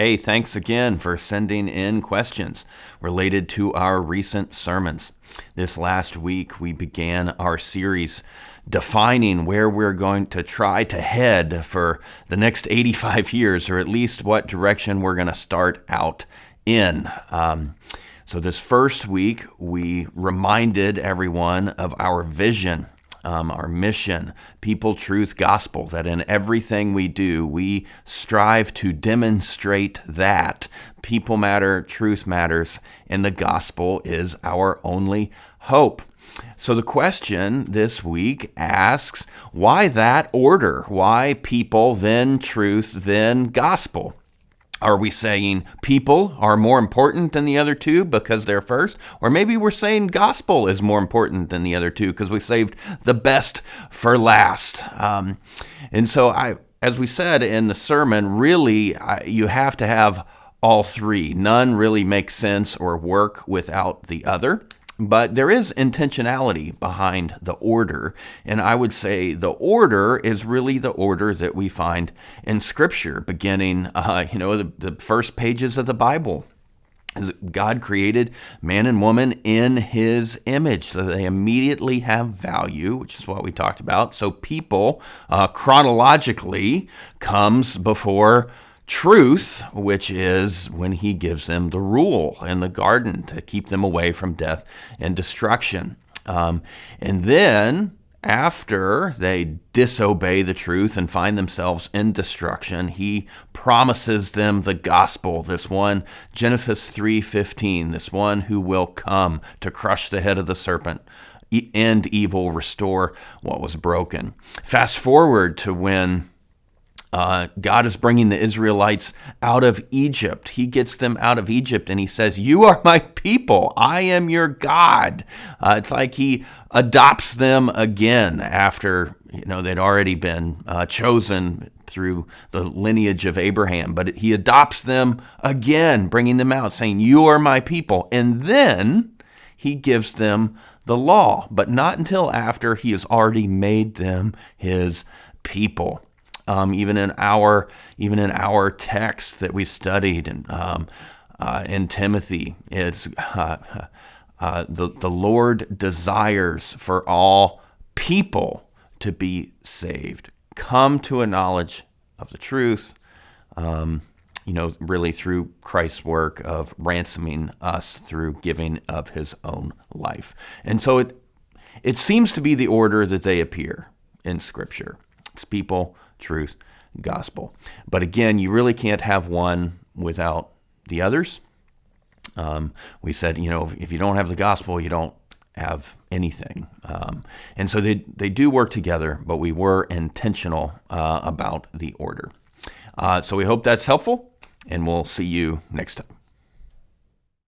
Hey, thanks again for sending in questions related to our recent sermons. This last week, we began our series defining where we're going to try to head for the next 85 years, or at least what direction we're going to start out in. So this first week, we reminded everyone of our vision, our mission, people, truth, gospel, that in everything we do, we strive to demonstrate that people matter, truth matters, and the gospel is our only hope. So the question this week asks, why that order? Why people, then truth, then gospel? Are we saying people are more important than the other two because they're first? Or maybe we're saying gospel is more important than the other two because we saved the best for last. And so as we said in the sermon, really, you have to have all three. None really makes sense or work without the other. But there is intentionality behind the order, and I would say the order is really the order that we find in Scripture, beginning, the first pages of the Bible. God created man and woman in His image, so they immediately have value, which is what we talked about. So people, chronologically, comes before truth, which is when He gives them the rule in the garden to keep them away from death and destruction. And then after they disobey the truth and find themselves in destruction, He promises them the gospel, this one, Genesis 3:15, this one who will come to crush the head of the serpent, end evil, restore what was broken. Fast forward to when God is bringing the Israelites out of Egypt. He gets them out of Egypt and He says, "You are my people. I am your God." It's like He adopts them again after they'd already been chosen through the lineage of Abraham. But He adopts them again, bringing them out, saying, "You are my people." And then He gives them the law, but not until after He has already made them His people. Even in our text that we studied in Timothy, it's the Lord desires for all people to be saved, come to a knowledge of the truth. Really through Christ's work of ransoming us through giving of His own life. And so it seems to be the order that they appear in Scripture. It's people, truth, gospel. But again, you really can't have one without the others. We said, if you don't have the gospel, you don't have anything. And so they do work together, but we were intentional about the order. So we hope that's helpful, and we'll see you next time.